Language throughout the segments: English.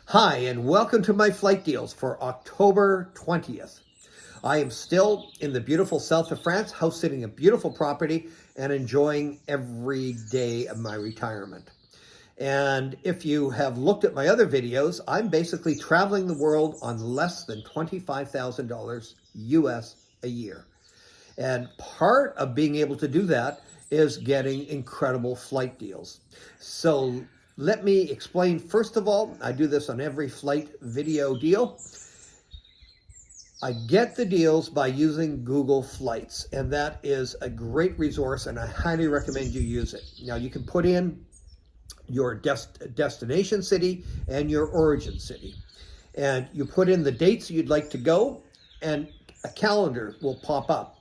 Hi, and welcome to my flight deals for October 20th. I am still in the beautiful south of France, house sitting a beautiful property and enjoying every day of my retirement. And if you have looked at my other videos, I'm basically traveling the world on less than $25,000 US a year. And part of being able to do that is getting incredible flight deals. So let me explain. First of all, I do this on every flight video deal. I get the deals by using Google Flights, and that is a great resource, and I highly recommend you use it. Now, you can put in your destination city and your origin city, and you put in the dates you'd like to go, and a calendar will pop up,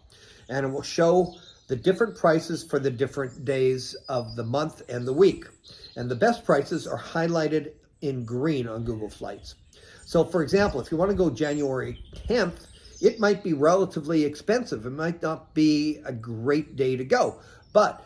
and it will show the different prices for the different days of the month and the week. And the best prices are highlighted in green on Google Flights. So for example, if you want to go January 10th, it might be relatively expensive. It might not be a great day to go, but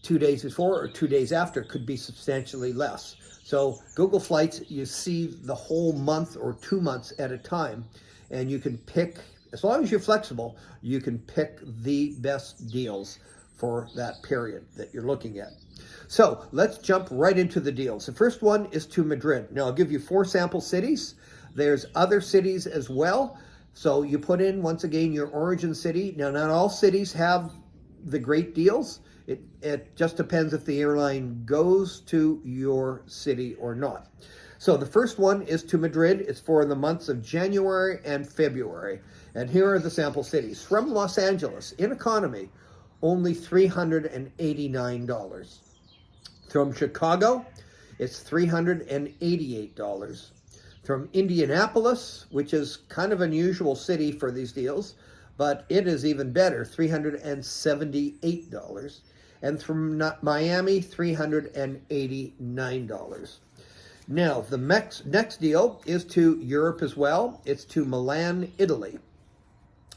2 days before or 2 days after could be substantially less. So Google Flights, you see the whole month or 2 months at a time, and you can pick, as long as you're flexible, you can pick the best deals for that period that you're looking at. So let's jump right into the deals. The first one is to Madrid. Now I'll give you 4 sample cities. There's other cities as well. So you put in, once again, your origin city. Now not all cities have the great deals. It just depends if the airline goes to your city or not. So the first one is to Madrid. It's for the months of January and February. And here are the sample cities. From Los Angeles, in economy, only $389. From Chicago, it's $388. From Indianapolis, which is kind of an unusual city for these deals, but it is even better, $378. And from Miami, $389. Now, the next deal is to Europe as well. It's to Milan, Italy.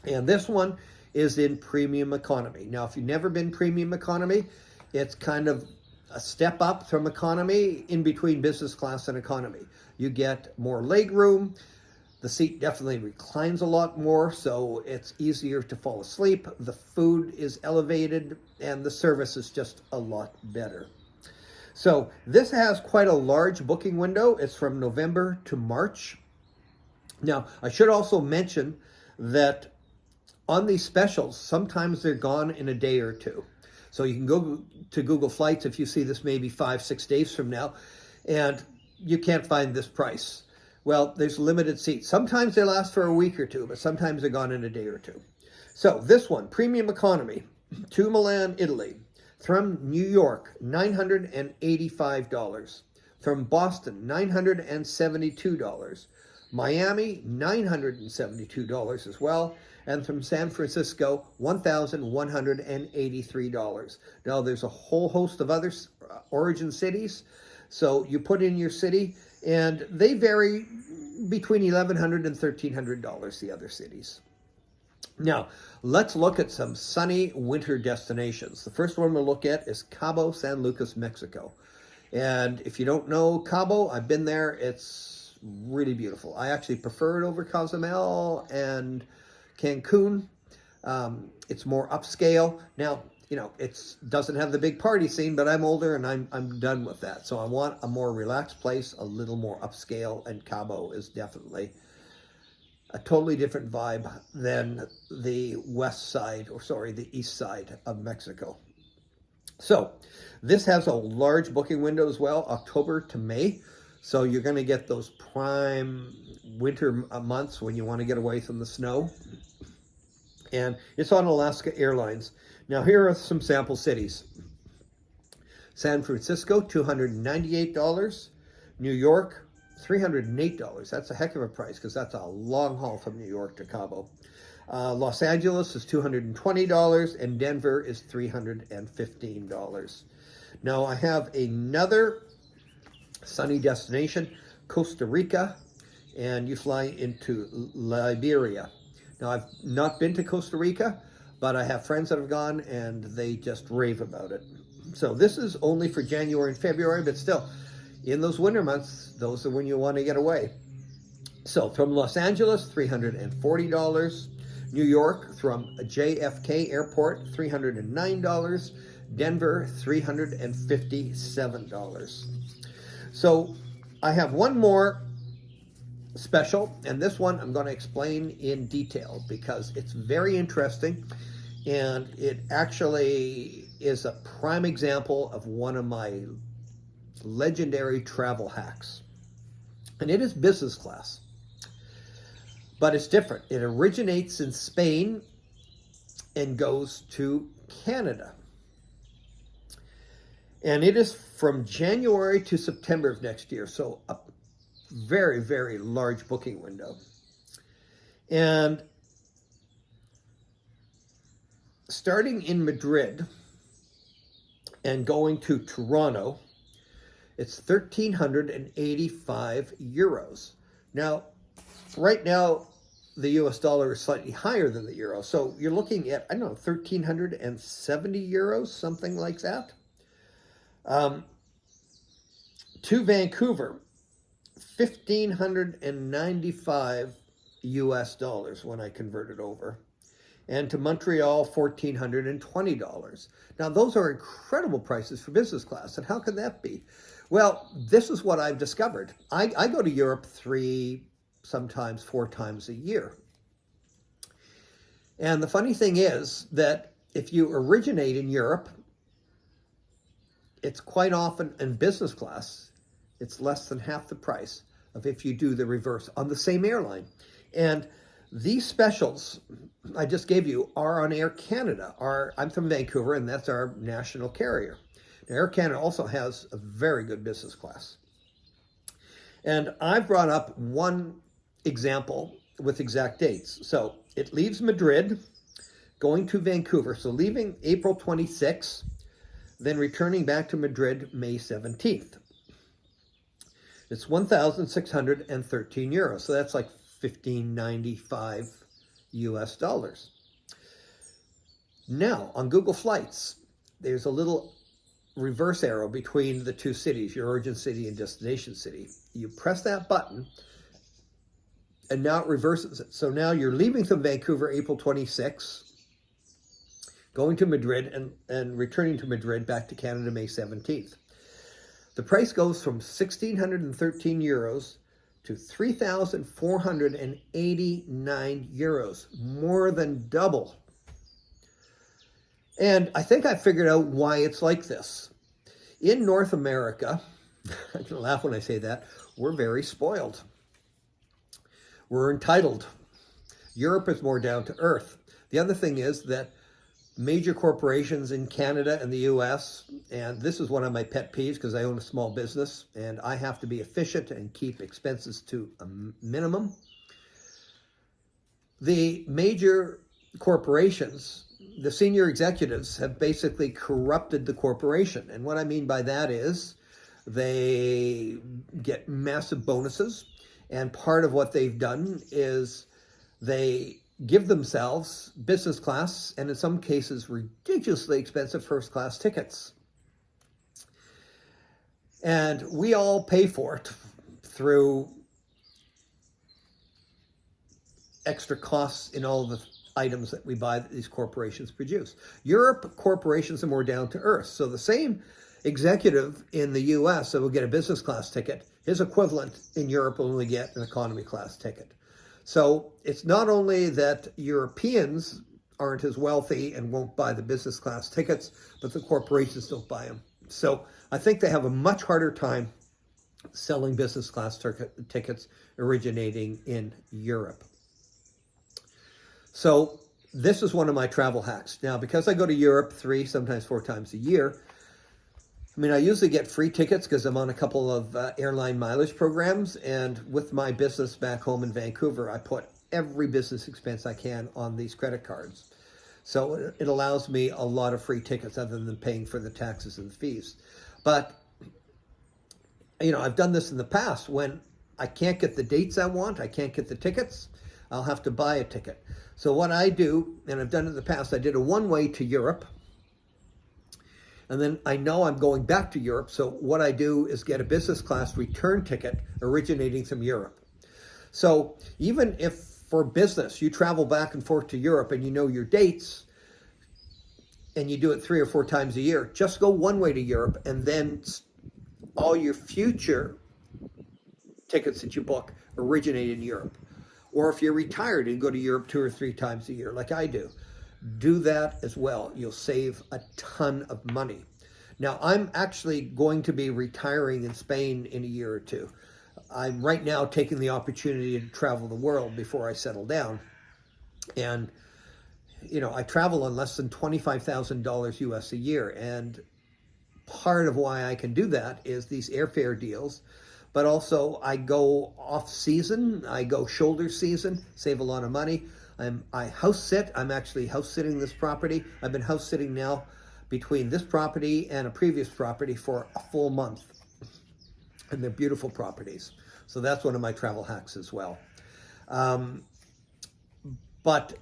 And this one is in premium economy. Now, if you've never been premium economy, it's kind of a step up from economy, in between business class and economy. You get more leg room. The seat definitely reclines a lot more, so it's easier to fall asleep. The food is elevated, and the service is just a lot better. So this has quite a large booking window. It's from November to March. Now, I should also mention that on these specials, sometimes they're gone in a day or two. So you can go to Google Flights if you see this maybe 5-6 days from now, and you can't find this price. Well, there's limited seats. Sometimes they last for a week or two, but sometimes they're gone in a day or two. So this one, premium economy, to Milan, Italy. From New York, $985. From Boston, $972. Miami, $972 as well. And from San Francisco, $1,183. Now, there's a whole host of other origin cities. So you put in your city, and they vary between $1,100 and $1,300, the other cities. Now, let's look at some sunny winter destinations. The first one we'll look at is Cabo San Lucas, Mexico. And if you don't know Cabo, I've been there. It's really beautiful. I actually prefer it over Cozumel and Cancun. It's more upscale. Now, you know, it doesn't have the big party scene, but I'm older and I'm done with that. So I want a more relaxed place, a little more upscale, and Cabo is definitely a totally different vibe than the the east side of Mexico. So this has a large booking window as well, October to May. So you're going to get those prime winter months when you want to get away from the snow. And it's on Alaska Airlines. Now here are some sample cities. San Francisco, $298. New York, $308. That's a heck of a price because that's a long haul from New York to Cabo. Los Angeles is $220, and Denver is $315. Now I have another sunny destination, Costa Rica, and you fly into Liberia. Now I've not been to Costa Rica, but I have friends that have gone and they just rave about it. So this is only for January and February, but still, In those winter months, those are when you want to get away. So from Los Angeles, $340. New York from JFK Airport, $309. Denver, $357. So I have one more special, and this one I'm going to explain in detail because it's very interesting, and it actually is a prime example of one of my legendary travel hacks. And it is business class. But it's different. It originates in Spain and goes to Canada. And it is from January to September of next year. So a very, very large booking window. And starting in Madrid and going to Toronto, it's 1,385 euros. Now, right now, the US dollar is slightly higher than the euro. So you're looking at, I don't know, 1,370 euros, something like that. To Vancouver, 1,595 US dollars when I convert it over. And to Montreal, $1,420. Now, those are incredible prices for business class. And how can that be? Well, this is what I've discovered. I go to Europe 3, sometimes 4 times a year. And the funny thing is that if you originate in Europe, it's quite often in business class, it's less than half the price of if you do the reverse on the same airline. And these specials I just gave you are on Air Canada. I'm from Vancouver, and that's our national carrier. Now, Air Canada also has a very good business class. And I've brought up one example with exact dates. So it leaves Madrid, going to Vancouver. So leaving April 26th, then returning back to Madrid May 17th. It's 1,613 euros. So that's like 1,595 US dollars. Now, on Google Flights, there's a little reverse arrow between the two cities, your origin city and destination city. You press that button, and now it reverses it. So now you're leaving from Vancouver April 26th, going to Madrid, and returning to Madrid back to Canada May 17th. The price goes from 1,613 euros to 3,489 euros, more than double. And I think I figured out why it's like this. In North America, I can laugh when I say that, we're very spoiled. We're entitled. Europe is more down to earth. The other thing is that major corporations in Canada and the US, and this is one of my pet peeves because I own a small business and I have to be efficient and keep expenses to a minimum. The major corporations, the senior executives have basically corrupted the corporation. And what I mean by that is they get massive bonuses. And part of what they've done is they give themselves business class and in some cases ridiculously expensive first class tickets. And we all pay for it through extra costs in all the items that we buy that these corporations produce. Europe corporations are more down to earth. So the same executive in the US that will get a business class ticket, his equivalent in Europe will only get an economy class ticket. So it's not only that Europeans aren't as wealthy and won't buy the business class tickets, but the corporations don't buy them. So I think they have a much harder time selling business class tickets originating in Europe. So this is one of my travel hacks. Now, because I go to Europe 3, sometimes 4 times a year, I mean, I usually get free tickets because I'm on a couple of airline mileage programs. And with my business back home in Vancouver, I put every business expense I can on these credit cards. So it allows me a lot of free tickets other than paying for the taxes and the fees. But, you know, I've done this in the past when I can't get the dates I want, I can't get the tickets, I'll have to buy a ticket. So what I do, and I've done it in the past, I did a one-way to Europe. And then I know I'm going back to Europe, so what I do is get a business class return ticket originating from Europe. So even if for business you travel back and forth to Europe and you know your dates and you do it 3 or 4 times a year, just go one way to Europe, and then all your future tickets that you book originate in Europe. Or if you're retired and go to Europe 2 or 3 times a year, like I do that as well. You'll save a ton of money. Now, I'm actually going to be retiring in Spain in a year or two. I'm right now taking the opportunity to travel the world before I settle down. And, you know, I travel on less than $25,000 US a year. And part of why I can do that is these airfare deals. But also I go off season, I go shoulder season, save a lot of money. I house sit. I'm actually house sitting this property. I've been house sitting now between this property and a previous property for a full month. And they're beautiful properties. So that's one of my travel hacks as well. But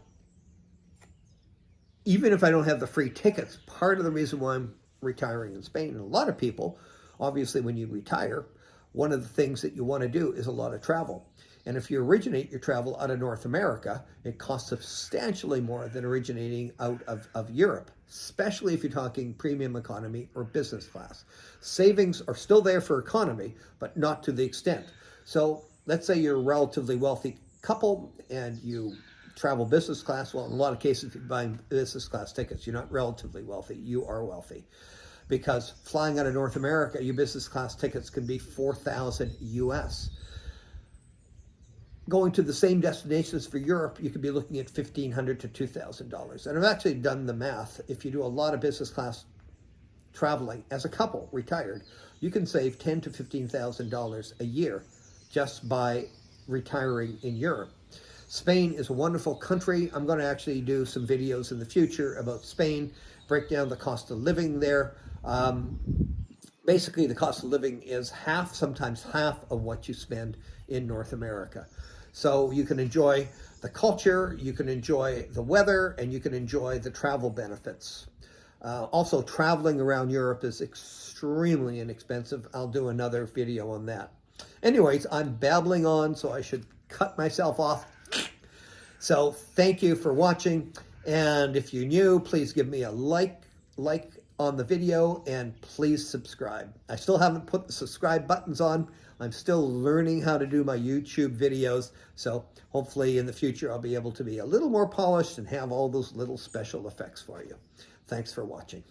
even if I don't have the free tickets, part of the reason why I'm retiring in Spain, and a lot of people, obviously when you retire, one of the things that you want to do is a lot of travel. And if you originate your travel out of North America, it costs substantially more than originating out of Europe, especially if you're talking premium economy or business class. Savings are still there for economy, but not to the extent. So let's say you're a relatively wealthy couple and you travel business class. Well, in a lot of cases, if you're buying business class tickets, you're not relatively wealthy, you are wealthy. Because flying out of North America, your business class tickets can be $4,000 US. Going to the same destinations for Europe, you could be looking at $1,500 to $2,000. And I've actually done the math. If you do a lot of business class traveling as a couple, retired, you can save $10,000 to $15,000 a year just by retiring in Europe. Spain is a wonderful country. I'm going to actually do some videos in the future about Spain, break down the cost of living there. Basically, the cost of living is half, sometimes half of what you spend in North America. So you can enjoy the culture, you can enjoy the weather, and you can enjoy the travel benefits. Also, traveling around Europe is extremely inexpensive. I'll do another video on that. Anyways, I'm babbling on, so I should cut myself off. So thank you for watching. And if you're new, please give me a like on the video, and please subscribe. I still haven't put the subscribe buttons on. I'm still learning how to do my YouTube videos. So hopefully in the future, I'll be able to be a little more polished and have all those little special effects for you. Thanks for watching.